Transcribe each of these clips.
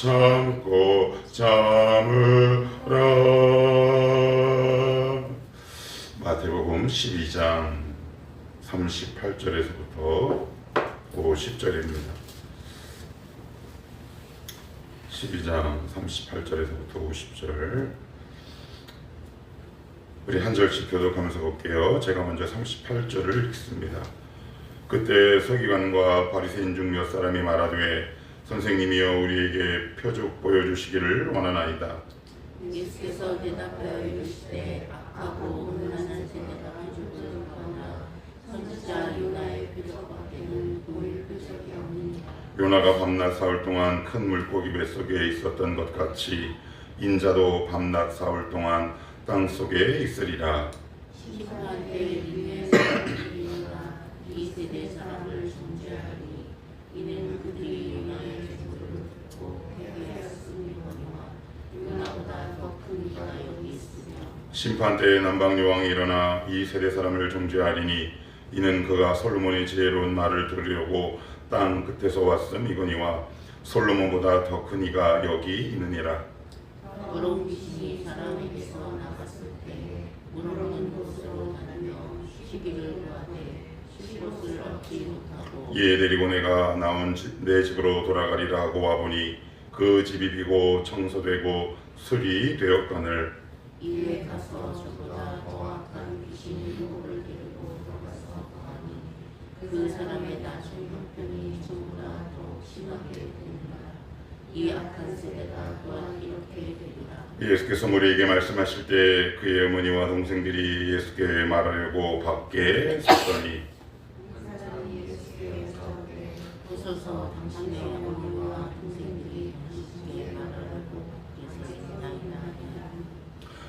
참고 참으라. 마태복음 12장 38절에서부터 50절입니다. 12장 38절에서부터 50절. 우리 한 절씩 교독하면서 볼게요. 제가 먼저 38절을 읽습니다. 그때 서기관과 바리새인 중 몇 사람이 말하되 선생님이여 우리에게 표적 보여주시기를 원하나이다. 예수께서 대답하여 이르시되 악하고 음란한 세대가 조금하나 선지자 요나의 표적밖에는 보일 표적이 없느니라. 요나가 밤낮 사흘 동안 큰 물고기 뱃속에 있었던 것 같이 인자도 밤낮 사흘 동안 땅 속에 있으리라. 심판할 때 니네 사람들이 일어나 이 세대 사람을 정죄하리니 이는 그들이 요나의 조를 듣고 회개하였음이거니와 요나보다 더 큰 이가 여기 있으며 심판 때에 남방 여왕이 일어나 이 세대 사람을 정죄하리니 이는 그가 솔로몬의 지혜로운 말을 들으려고 땅 끝에서 왔음이거니와 솔로몬보다 더 큰 이가 여기 있느니라. 더러운 귀신이 사람에게서 나갔을 때 모르는 곳으로 다니며 쉬기를 구하되 쉴 곳을 얻지 못하고 얘 데리고 내가 나온 내 집으로 돌아가리라 하고 와보니 그 집이 비고 청소되고 수리 되었거늘 이에 가서 저보다 더 악한 귀신이 누구를 데리고 들어가서 거하니 그 사람의 나중 형편이 저보다 더 심하게 되니라. 이 악한 세대가 또한 이렇게 되리라. 예수께서 우리에게 말씀하실 때 그의 어머니와 동생들이 예수께 말하려고 밖에 섰더니 사람이 예수께 여짜오되 보소서 당신의 어머니와 동생들이 당신께 말하라고 예수께서나이다 하니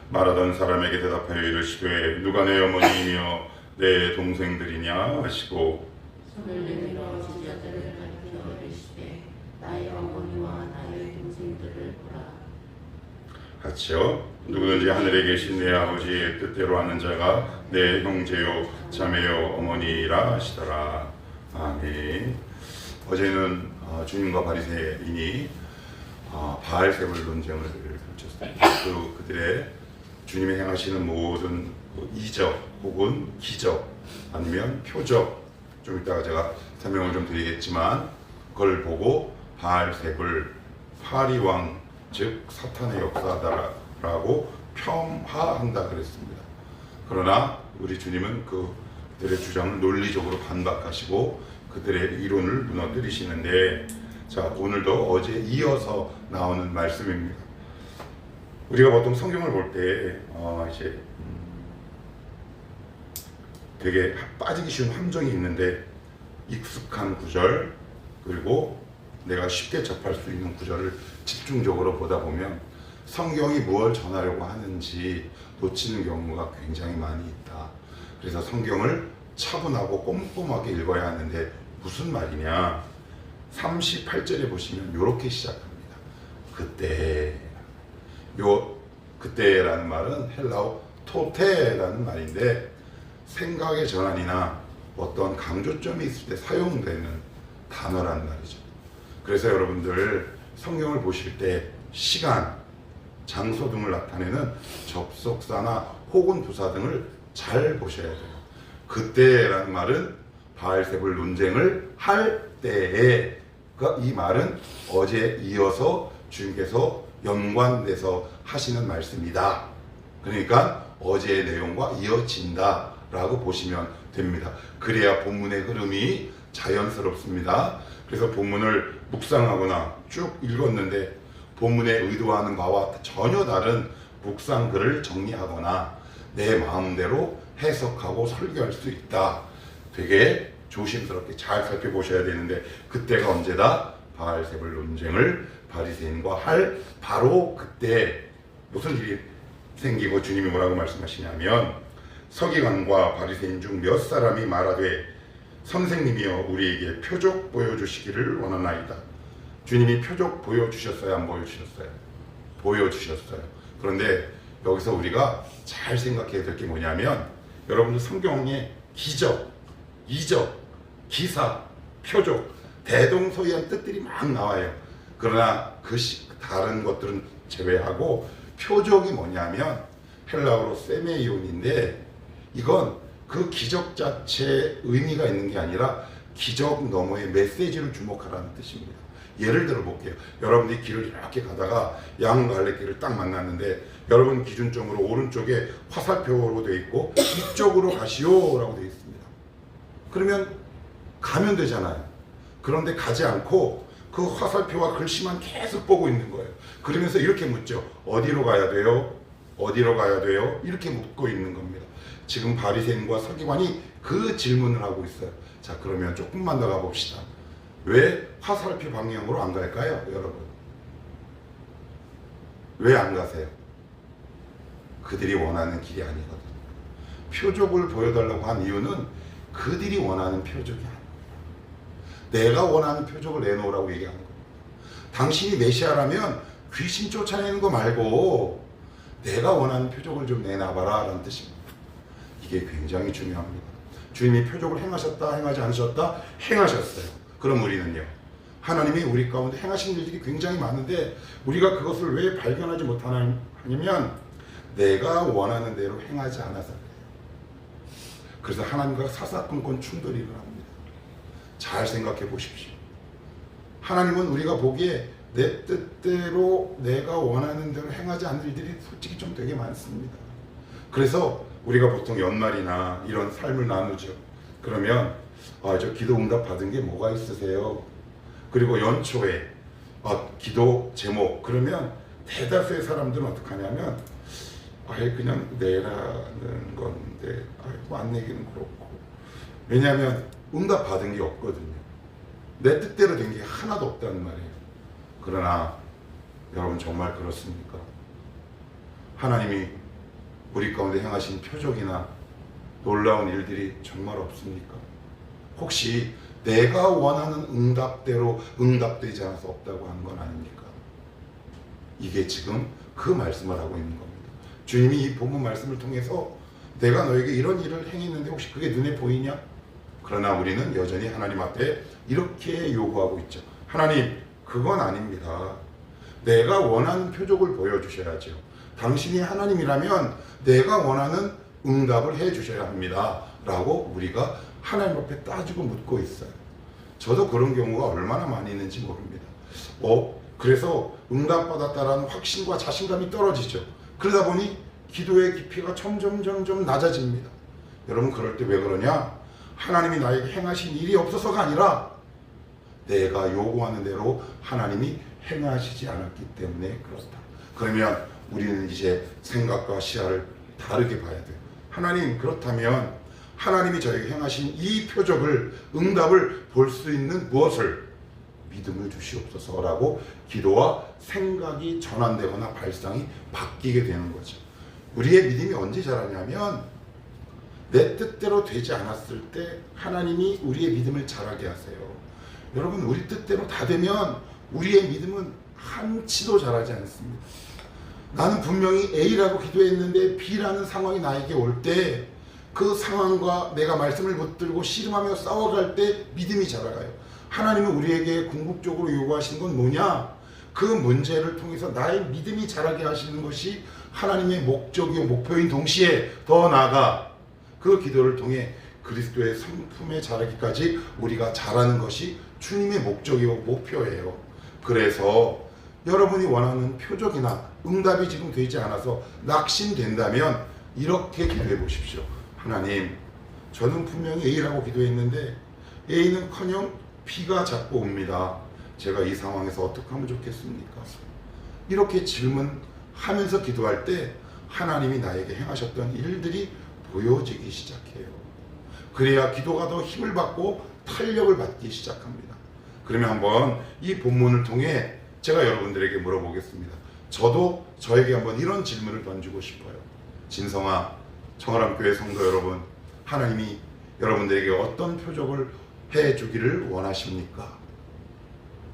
말하던 사람에게 대답하여 이르시되 누가 내 어머니이며 내 동생들이냐 하시고 손을 내밀어 제자들을 가리켜 이르시되 나의 어머니와 나의 동생들을 보라. 같이요. 누구든지 하늘에 계신 내 아버지의 뜻대로 하는 자가 내 형제요 자매요 어머니라 하시더라. 아멘. 어제는 주님과 바리새인이 바알세불 논쟁을 펼쳤습니다. 그들의 주님이 행하시는 모든 이적 혹은 기적 아니면 표적, 좀 이따가 제가 설명을 좀 드리겠지만 그걸 보고 바알세불 파리왕 즉 사탄의 역사다라고 폄하한다 그랬습니다. 그러나 우리 주님은 그들의 주장을 논리적으로 반박하시고 그들의 이론을 무너뜨리시는데, 자 오늘도 어제 이어서 나오는 말씀입니다. 우리가 보통 성경을 볼 때 이제 되게 빠지기 쉬운 함정이 있는데 익숙한 구절 그리고 내가 쉽게 접할 수 있는 구절을 집중적으로 보다 보면 성경이 무엇을 전하려고 하는지 놓치는 경우가 굉장히 많이 있다. 그래서 성경을 차분하고 꼼꼼하게 읽어야 하는데 무슨 말이냐? 38절에 보시면 이렇게 시작합니다. 그때라는 말은 헬라어 토테라는 말인데 생각의 전환이나 어떤 강조점이 있을 때 사용되는 단어란 말이죠. 그래서 여러분들 성경을 보실 때 시간, 장소 등을 나타내는 접속사나 혹은 부사 등을 잘 보셔야 돼요. 그때라는 말은 바알세불 논쟁을 할 때에, 이 말은 어제 이어서 주님께서 연관돼서 하시는 말씀이다. 그러니까 어제의 내용과 이어진다 라고 보시면 됩니다. 그래야 본문의 흐름이 자연스럽습니다. 그래서 본문을 묵상하거나 쭉 읽었는데 본문에 의도하는 바와 전혀 다른 묵상글을 정리하거나 내 마음대로 해석하고 설교할 수 있다. 되게 조심스럽게 잘 살펴보셔야 되는데 그때가 언제다? 바알세불 논쟁을 바리새인과 할 바로 그때 무슨 일이 생기고 주님이 뭐라고 말씀하시냐면 서기관과 바리새인 중 몇 사람이 말하되 선생님이여 우리에게 표적 보여주시기를 원하나이다. 주님이 표적 보여주셨어요? 안 보여주셨어요? 보여주셨어요. 그런데 여기서 우리가 잘 생각해야 될 게 뭐냐면 여러분들 성경에 기적, 이적, 기사, 표적 대동소이한 뜻들이 막 나와요. 그러나 다른 것들은 제외하고 표적이 뭐냐면 헬라어로 세메이온인데 이건 그 기적 자체에 의미가 있는 게 아니라 기적 너머의 메시지를 주목하라는 뜻입니다. 예를 들어 볼게요. 여러분들이 길을 이렇게 가다가 양갈래길을 딱 만났는데 여러분 기준점으로 오른쪽에 화살표로 되어 있고 이쪽으로 가시오라고 되어 있습니다. 그러면 가면 되잖아요. 그런데 가지 않고 그 화살표와 글씨만 계속 보고 있는 거예요. 그러면서 이렇게 묻죠. 어디로 가야 돼요? 어디로 가야 돼요? 이렇게 묻고 있는 겁니다. 지금 바리새인과 서기관이 그 질문을 하고 있어요. 자, 그러면 조금만 더 가봅시다. 왜 화살표 방향으로 안 갈까요, 여러분? 왜 안 가세요? 그들이 원하는 길이 아니거든요. 표적을 보여달라고 한 이유는 그들이 원하는 표적이 아니에요. 내가 원하는 표적을 내놓으라고 얘기하는 겁니다. 당신이 메시아라면 귀신 쫓아내는 거 말고 내가 원하는 표적을 좀 내놔봐라 라는 뜻입니다. 이게 굉장히 중요합니다. 주님이 표적을 행하셨다, 행하지 않으셨다? 행하셨어요. 그럼 우리는요? 하나님이 우리 가운데 행하신 일들이 굉장히 많은데 우리가 그것을 왜 발견하지 못하냐면 내가 원하는 대로 행하지 않아서 그래요. 그래서 하나님과 사사건건 충돌이 일어납니다. 잘 생각해 보십시오. 하나님은 우리가 보기에 내 뜻대로 내가 원하는 대로 행하지 않는 일들이 솔직히 좀 되게 많습니다. 그래서 우리가 보통 연말이나 이런 삶을 나누죠. 그러면 저 기도 응답 받은 게 뭐가 있으세요? 그리고 연초에 기도 제목 그러면 대다수의 사람들은 어떻게 하냐면 그냥 내라는 건데 안 내기는 그렇고 왜냐하면 응답 받은 게 없거든요. 내 뜻대로 된 게 하나도 없다는 말이에요. 그러나 여러분 정말 그렇습니까? 하나님이 우리 가운데 행하신 표적이나 놀라운 일들이 정말 없습니까? 혹시 내가 원하는 응답대로 응답되지 않아서 없다고 하는 건 아닙니까? 이게 지금 그 말씀을 하고 있는 겁니다. 주님이 이 본문 말씀을 통해서 내가 너에게 이런 일을 행했는데 혹시 그게 눈에 보이냐? 그러나 우리는 여전히 하나님 앞에 이렇게 요구하고 있죠. 하나님, 그건 아닙니다. 내가 원하는 표적을 보여주셔야죠. 당신이 하나님이라면 내가 원하는 응답을 해주셔야 합니다. 라고 우리가 하나님 앞에 따지고 묻고 있어요. 저도 그런 경우가 얼마나 많이 있는지 모릅니다. 그래서 응답받았다라는 확신과 자신감이 떨어지죠. 그러다 보니 기도의 깊이가 점점 낮아집니다. 여러분 그럴 때 왜 그러냐? 하나님이 나에게 행하신 일이 없어서가 아니라 내가 요구하는 대로 하나님이 행하시지 않았기 때문에 그렇다. 그러면 우리는 이제 생각과 시야를 다르게 봐야 돼요. 하나님, 그렇다면 하나님이 저에게 행하신 이 표적을 응답을 볼 수 있는 무엇을 믿음을 주시옵소서라고 기도와 생각이 전환되거나 발상이 바뀌게 되는 거죠. 우리의 믿음이 언제 자라냐면 내 뜻대로 되지 않았을 때 하나님이 우리의 믿음을 자라게 하세요. 여러분 우리 뜻대로 다 되면 우리의 믿음은 한치도 자라지 않습니다. 나는 분명히 A라고 기도했는데 B라는 상황이 나에게 올 때 그 상황과 내가 말씀을 붙들고 씨름하며 싸워갈 때 믿음이 자라가요. 하나님은 우리에게 궁극적으로 요구하시는 건 뭐냐? 그 문제를 통해서 나의 믿음이 자라게 하시는 것이 하나님의 목적이요 목표인 동시에 더 나아가 그 기도를 통해 그리스도의 성품에 자라기까지 우리가 자라는 것이 주님의 목적이요 목표예요. 그래서 여러분이 원하는 표적이나 응답이 지금 되지 않아서 낙심된다면 이렇게 기도해 보십시오. 하나님, 저는 분명히 A라고 기도했는데 A는커녕 B가 자꾸 옵니다. 제가 이 상황에서 어떻게 하면 좋겠습니까? 이렇게 질문하면서 기도할 때 하나님이 나에게 행하셨던 일들이 보여지기 시작해요. 그래야 기도가 더 힘을 받고 탄력을 받기 시작합니다. 그러면 한번 이 본문을 통해 제가 여러분들에게 물어보겠습니다. 저도 저에게 한번 이런 질문을 던지고 싶어요. 진성아, 청월함교회 성도 여러분, 하나님이 여러분들에게 어떤 표적을 해주기를 원하십니까?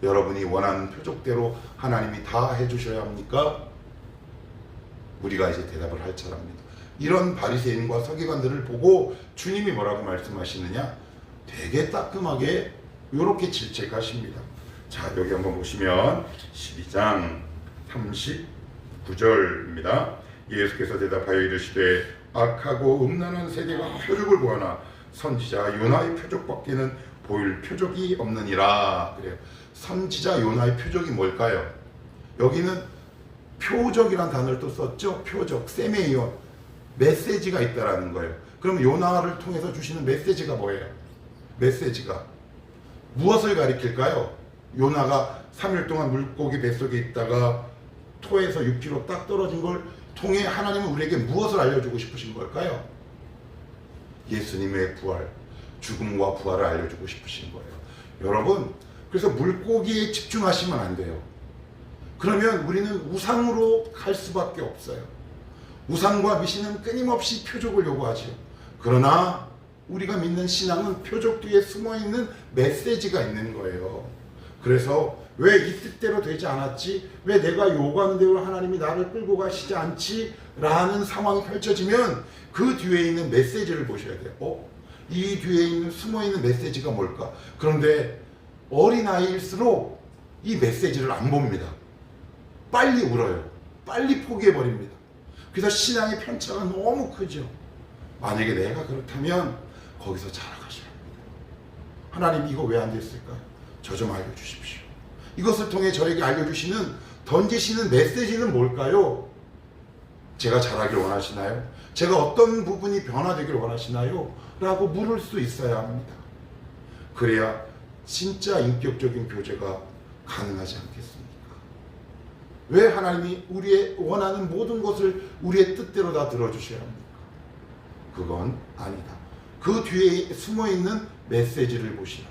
여러분이 원하는 표적대로 하나님이 다 해주셔야 합니까? 우리가 이제 대답을 할 차례입니다. 이런 바리새인과 서기관들을 보고 주님이 뭐라고 말씀하시느냐? 되게 따끔하게 이렇게 질책하십니다. 자, 여기 한번 보시면 12장 39절입니다. 예수께서 대답하여 이르시되 악하고 음란한 세대가 표적을 보아나 선지자 요나의 표적밖에는 보일 표적이 없느니라. 그래요. 선지자 요나의 표적이 뭘까요? 여기는 표적이란 단어를 또 썼죠. 표적, 세메이온, 메시지가 있다라는 거예요. 그럼 요나를 통해서 주시는 메시지가 뭐예요? 메시지가 무엇을 가리킬까요? 요나가 3일 동안 물고기 뱃속에 있다가 토에서 6kg 딱 떨어진 걸 통해 하나님은 우리에게 무엇을 알려주고 싶으신 걸까요? 예수님의 부활, 죽음과 부활을 알려주고 싶으신 거예요. 여러분, 그래서 물고기에 집중하시면 안 돼요. 그러면 우리는 우상으로 갈 수밖에 없어요. 우상과 미신은 끊임없이 표적을 요구하죠. 그러나 우리가 믿는 신앙은 표적 뒤에 숨어있는 메시지가 있는 거예요. 그래서 왜 이 뜻대로 되지 않았지? 왜 내가 요구하는 대로 하나님이 나를 끌고 가시지 않지? 라는 상황이 펼쳐지면 그 뒤에 있는 메시지를 보셔야 돼요. 이 뒤에 있는 숨어있는 메시지가 뭘까? 그런데 어린아이일수록 이 메시지를 안 봅니다. 빨리 울어요. 빨리 포기해버립니다. 그래서 신앙의 편차가 너무 크죠. 만약에 내가 그렇다면 거기서 자라가셔야 합니다. 하나님 이거 왜 안 됐을까요? 저 좀 알려주십시오. 이것을 통해 저에게 알려주시는 던지시는 메시지는 뭘까요? 제가 잘하길 원하시나요? 제가 어떤 부분이 변화되길 원하시나요? 라고 물을 수 있어야 합니다. 그래야 진짜 인격적인 교제가 가능하지 않겠습니까? 왜 하나님이 우리의 원하는 모든 것을 우리의 뜻대로 다 들어주셔야 합니까? 그건 아니다. 그 뒤에 숨어있는 메시지를 보시라.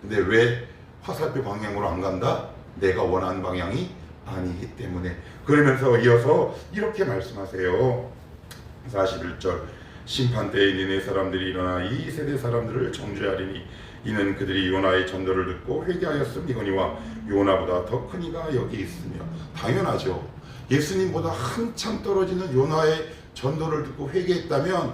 근데 왜 화살표 방향으로 안 간다? 내가 원하는 방향이 아니기 때문에. 그러면서 이어서 이렇게 말씀하세요. 41절 심판 때에 니네 사람들이 일어나 이 세대 사람들을 정죄하리니 이는 그들이 요나의 전도를 듣고 회개하였음이거니와 요나보다 더 큰 이가 여기 있으며. 당연하죠. 예수님보다 한참 떨어지는 요나의 전도를 듣고 회개했다면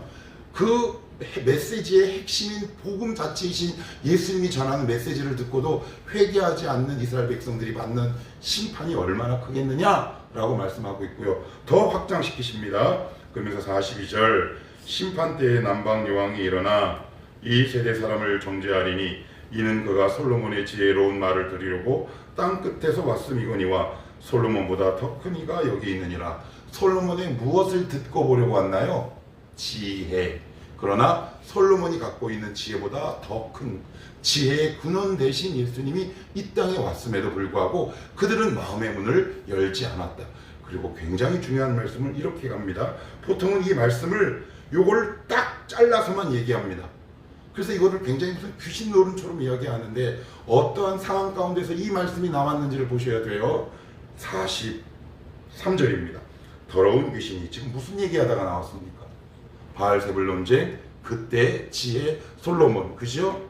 그 메시지의 핵심인 복음 자체이신 예수님이 전하는 메시지를 듣고도 회개하지 않는 이스라엘 백성들이 받는 심판이 얼마나 크겠느냐라고 말씀하고 있고요. 더 확장시키십니다. 그러면서 42절 심판 때에 남방 여왕이 일어나 이 세대 사람을 정죄하리니 이는 그가 솔로몬의 지혜로운 말을 들으려고 땅 끝에서 왔음이거니와 솔로몬보다 더 큰 이가 여기 있느니라. 솔로몬의 무엇을 듣고 보려고 왔나요? 지혜. 그러나 솔로몬이 갖고 있는 지혜보다 더 큰 지혜의 근원 대신 예수님이 이 땅에 왔음에도 불구하고 그들은 마음의 문을 열지 않았다. 그리고 굉장히 중요한 말씀을 이렇게 갑니다. 보통은 이 말씀을 요걸 딱 잘라서만 얘기합니다. 그래서 이거를 굉장히 무슨 귀신 노름처럼 이야기하는데 어떠한 상황 가운데서 이 말씀이 나왔는지를 보셔야 돼요. 43절입니다. 더러운 귀신이 지금 무슨 얘기하다가 나왔습니까? 바알세불 논쟁, 그때 지혜 솔로몬, 그죠?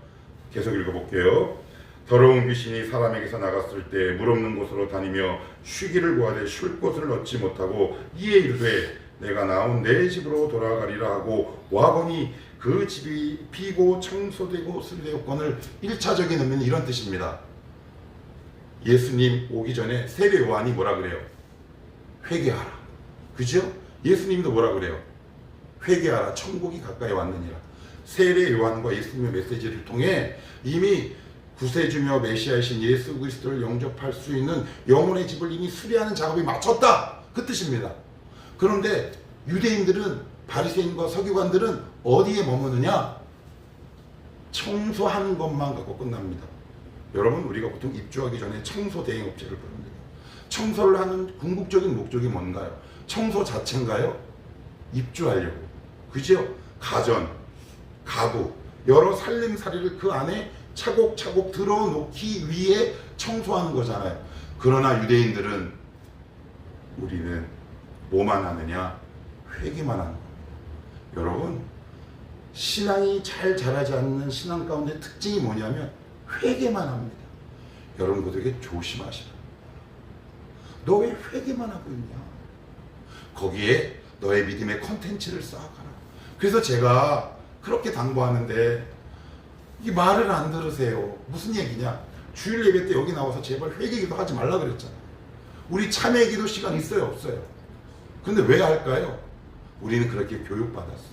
계속 읽어볼게요. 더러운 귀신이 사람에게서 나갔을 때 물 없는 곳으로 다니며 쉬기를 구하되 쉴 곳을 얻지 못하고 이에 이르되 내가 나온 내 집으로 돌아가리라 하고 와보니 그 집이 비고 청소되고 쓰레기건을 1차적인 의미는 이런 뜻입니다. 예수님 오기 전에 세례 요한이 뭐라 그래요? 회개하라. 그죠? 예수님도 뭐라 그래요? 회개하라. 천국이 가까이 왔느니라. 세례 요한과 예수님의 메시지를 통해 이미 구세주며 메시아이신 예수 그리스도를 영접할 수 있는 영혼의 집을 이미 수리하는 작업이 마쳤다. 그 뜻입니다. 그런데 유대인들은 바리새인과 서기관들은 어디에 머무느냐? 청소하는 것만 갖고 끝납니다. 여러분, 우리가 보통 입주하기 전에 청소 대행업체를 부릅니다. 청소를 하는 궁극적인 목적이 뭔가요? 청소 자체인가요? 입주하려고. 그죠? 가전, 가구, 여러 살림살이를 그 안에 차곡차곡 들어놓기 위해 청소하는 거잖아요. 그러나 유대인들은 우리는 뭐만 하느냐? 회개만 하는 거예요. 여러분, 신앙이 잘 자라지 않는 신앙 가운데 특징이 뭐냐면 회개만 합니다. 여러분, 그들에게 조심하시라. 너 왜 회개만 하고 있냐? 거기에 너의 믿음의 컨텐츠를 쌓아가라. 그래서 제가 그렇게 당부하는데 이 말을 안 들으세요. 무슨 얘기냐? 주일 예배 때 여기 나와서 제발 회개기도 하지 말라 그랬잖아. 우리 참회기도 시간 있어요, 없어요? 근데 왜 할까요? 우리는 그렇게 교육받았어.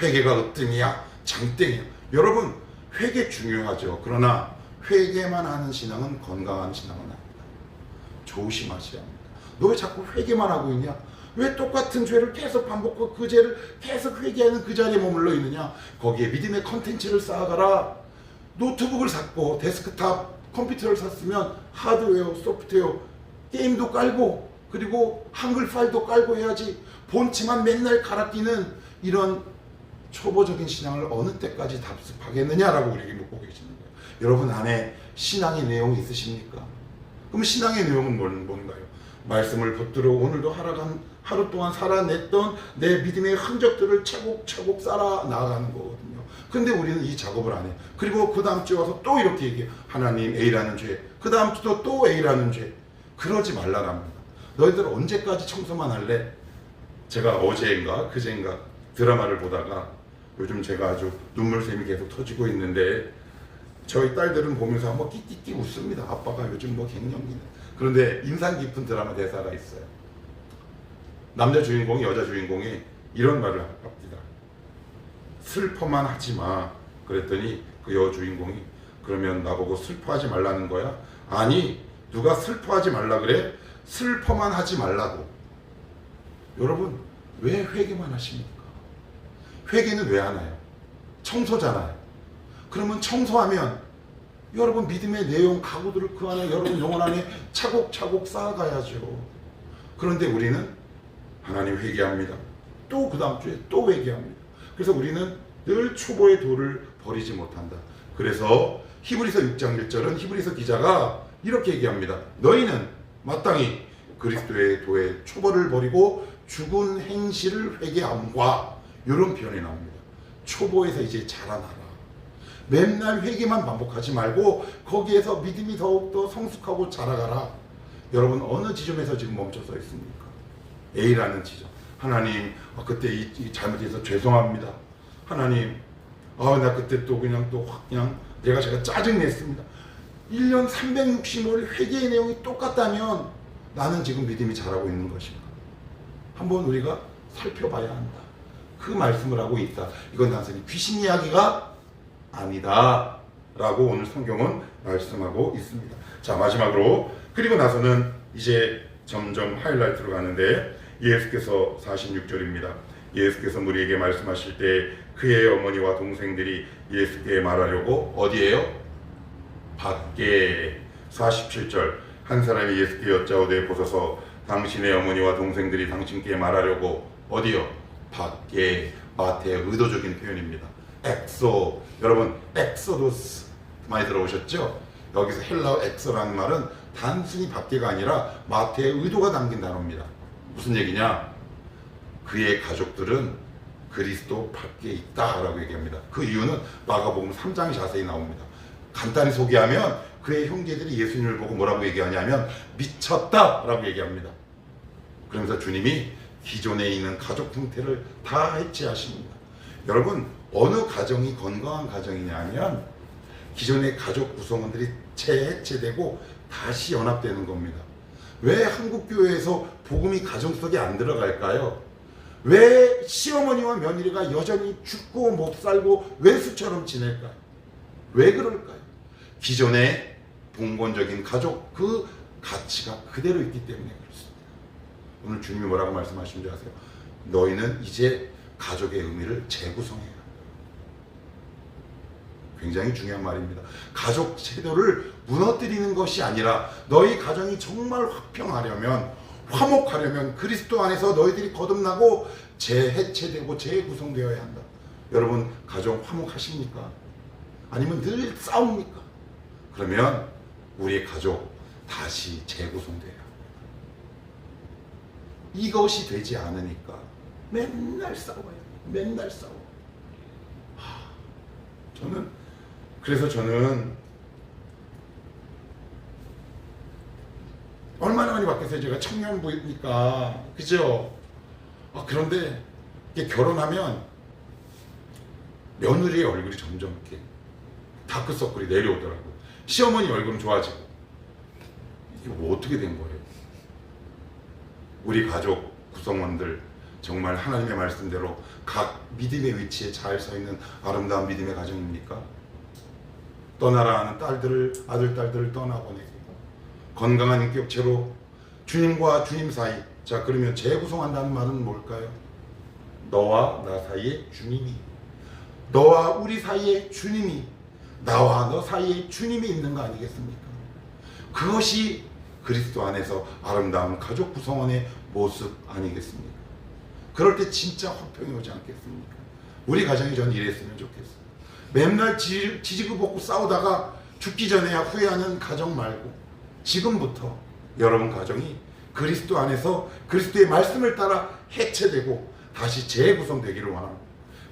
회개가 으뜸이야, 장땡이야. 여러분, 회개 중요하죠. 그러나 회개만 하는 신앙은 건강한 신앙은 아니다. 조심하셔야 합니다. 너 왜 자꾸 회개만 하고 있냐? 왜 똑같은 죄를 계속 반복하고 그 죄를 계속 회개하는 그 자리에 머물러 있느냐? 거기에 믿음의 컨텐츠를 쌓아가라. 노트북을 샀고 데스크탑 컴퓨터를 샀으면 하드웨어, 소프트웨어, 게임도 깔고 그리고 한글 파일도 깔고 해야지. 본체만 맨날 갈아 끼는 이런 초보적인 신앙을 어느 때까지 답습하겠느냐라고 우리에게 묻고 계시는 거예요. 여러분 안에 신앙의 내용이 있으십니까? 그럼 신앙의 내용은 뭔가요? 말씀을 붙들어 오늘도 하루 동안 살아냈던 내 믿음의 흔적들을 차곡차곡 쌓아 나아가는 거거든요. 근데 우리는 이 작업을 안 해. 그리고 그 다음 주에 와서 또 이렇게 얘기해. 하나님 A라는 죄. 그 다음 주도 또 A라는 죄. 그러지 말라랍니다. 너희들 언제까지 청소만 할래? 제가 어제인가 그제인가 드라마를 보다가 요즘 제가 아주 눈물샘이 계속 터지고 있는데 저희 딸들은 보면서 한번 끽끽끽 웃습니다. 아빠가 요즘 뭐 갱년기네. 그런데 인상 깊은 드라마 대사가 있어요. 남자 주인공이 여자 주인공이 이런 말을 합니다. 슬퍼만 하지 마. 그랬더니 그 여주인공이 그러면 나보고 슬퍼하지 말라는 거야? 아니, 누가 슬퍼하지 말라 그래? 슬퍼만 하지 말라고. 여러분, 왜 회개만 하십니까? 회개는 왜 하나요? 청소잖아요. 그러면 청소하면 여러분 믿음의 내용, 각오들을 그 안에 여러분 영혼 안에 차곡차곡 쌓아가야죠. 그런데 우리는 하나님 회개합니다. 또 그 다음 주에 또 회개합니다. 그래서 우리는 늘 초보의 도를 버리지 못한다. 그래서 히브리서 6장 1절은 히브리서 기자가 이렇게 얘기합니다. 너희는 마땅히 그리스도의 도의 초보를 버리고 죽은 행실을 회개함과 이런 표현이 나옵니다. 초보에서 이제 자라나라. 맨날 회개만 반복하지 말고 거기에서 믿음이 더욱더 성숙하고 자라가라. 여러분 어느 지점에서 지금 멈춰서 있습니까? A라는 지점. 하나님 그때 이 잘못해서 죄송합니다. 하나님 나 그때 또 그냥 제가 짜증냈습니다. 1년 365일 회개의 내용이 똑같다면 나는 지금 믿음이 자라고 있는 것인가? 한번 우리가 살펴봐야 한다. 그 말씀을 하고 있다. 이건 단순히 귀신 이야기가 아니다 라고 오늘 성경은 말씀하고 있습니다. 자, 마지막으로 그리고 나서는 이제 점점 하이라이트로 가는데 예수께서 46절입니다. 예수께서 무리에게 말씀하실 때 그의 어머니와 동생들이 예수께 말하려고 어디에요? 밖에. 47절 한 사람이 예수께 여짜오되 보소서 당신의 어머니와 동생들이 당신께 말하려고 어디요? 밖에. 마태의 의도적인 표현입니다. 엑소. 여러분 엑소도스 많이 들어보셨죠? 여기서 헬라어 엑소라는 말은 단순히 밖에가 아니라 마태의 의도가 담긴 단어입니다. 무슨 얘기냐? 그의 가족들은 그리스도 밖에 있다라고 얘기합니다. 그 이유는 마가복음 3장에 자세히 나옵니다. 간단히 소개하면 그의 형제들이 예수님을 보고 뭐라고 얘기하냐면 미쳤다라고 얘기합니다. 그러면서 주님이 기존에 있는 가족 형태를 다 해체하십니다. 여러분 어느 가정이 건강한 가정이냐면 기존의 가족 구성원들이 재해체되고 다시 연합되는 겁니다. 왜 한국교회에서 복음이 가정 속에 안 들어갈까요? 왜 시어머니와 며느리가 여전히 죽고 못 살고 외수처럼 지낼까요? 왜 그럴까요? 기존의 봉건적인 가족 그 가치가 그대로 있기 때문에 그렇습니다. 오늘 주님이 뭐라고 말씀하시는지 아세요? 너희는 이제 가족의 의미를 재구성해야 한다. 굉장히 중요한 말입니다. 가족 제도를 무너뜨리는 것이 아니라 너희 가정이 정말 화평하려면 화목하려면 그리스도 안에서 너희들이 거듭나고 재해체되고 재구성되어야 한다. 여러분 가정 화목하십니까? 아니면 늘 싸웁니까? 그러면 우리의 가족 다시 재구성돼야 합니다. 이것이 되지 않으니까 맨날 싸워요. 맨날 싸워. 그래서 저는 얼마나 많이 바뀌었어요. 제가 청년부니까 그죠? 그런데 이게 결혼하면 며느리의 얼굴이 점점 이렇게 다크서클이 내려오더라고요. 시어머니 얼굴은 좋아지고. 이게 뭐 어떻게 된 거예요? 우리 가족 구성원들 정말 하나님의 말씀대로 각 믿음의 위치에 잘 서 있는 아름다운 믿음의 가정입니까? 떠나라 하는 아들 딸들을 떠나보내고 건강한 인격체로 주님과 주님 사이. 자, 그러면 재구성한다는 말은 뭘까요? 너와 나 사이에 주님이, 너와 우리 사이에 주님이, 나와 너 사이에 주님이 있는 거 아니겠습니까? 그것이 그리스도 안에서 아름다운 가족 구성원의 모습 아니겠습니까? 그럴 때 진짜 화평이 오지 않겠습니까? 우리 가정이 전 이랬으면 좋겠어요. 맨날 지지고 볶고 싸우다가 죽기 전에야 후회하는 가정 말고 지금부터 여러분 가정이 그리스도 안에서 그리스도의 말씀을 따라 해체되고 다시 재구성되기를 원합니다.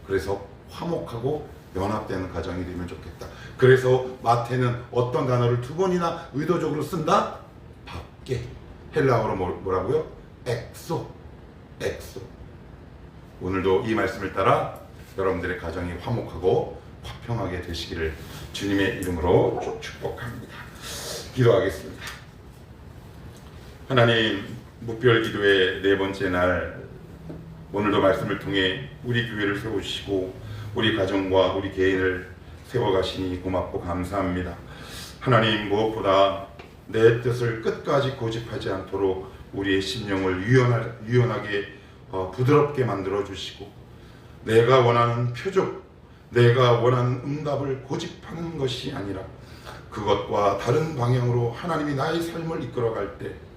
그래서 화목하고 연합되는 가정이 되면 좋겠다. 그래서 마태는 어떤 단어를 두 번이나 의도적으로 쓴다? 밖에. 헬라어로 뭐라고요? 엑소. 오늘도 이 말씀을 따라 여러분들의 가정이 화목하고 화평하게 되시기를 주님의 이름으로 축복합니다. 기도하겠습니다. 하나님, 묵별기도의 네 번째 날, 오늘도 말씀을 통해 우리 교회를 세우시고 우리 가정과 우리 개인을 세워가시니 고맙고 감사합니다. 하나님, 무엇보다 내 뜻을 끝까지 고집하지 않도록 우리의 심령을 유연하게 부드럽게 만들어 주시고, 내가 원하는 표적, 내가 원하는 응답을 고집하는 것이 아니라 그것과 다른 방향으로 하나님이 나의 삶을 이끌어갈 때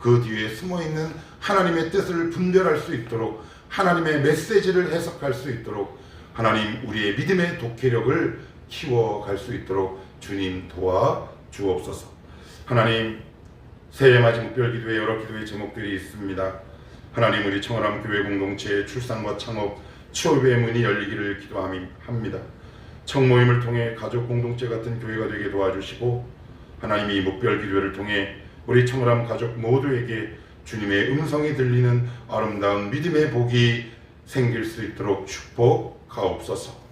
그 뒤에 숨어있는 하나님의 뜻을 분별할 수 있도록, 하나님의 메시지를 해석할 수 있도록, 하나님 우리의 믿음의 독해력을 키워갈 수 있도록 주님 도와 주옵소서. 하나님, 새해 맞이 묵별기도에 여러 기도의 제목들이 있습니다. 하나님, 우리 청월함 교회 공동체의 출산과 창업, 취업의 문이 열리기를 기도합니다. 청모임을 통해 가족 공동체 같은 교회가 되게 도와주시고, 하나님이 묵별기도를 통해 우리 청월함 가족 모두에게 주님의 음성이 들리는 아름다운 믿음의 복이 생길 수 있도록 축복하옵소서.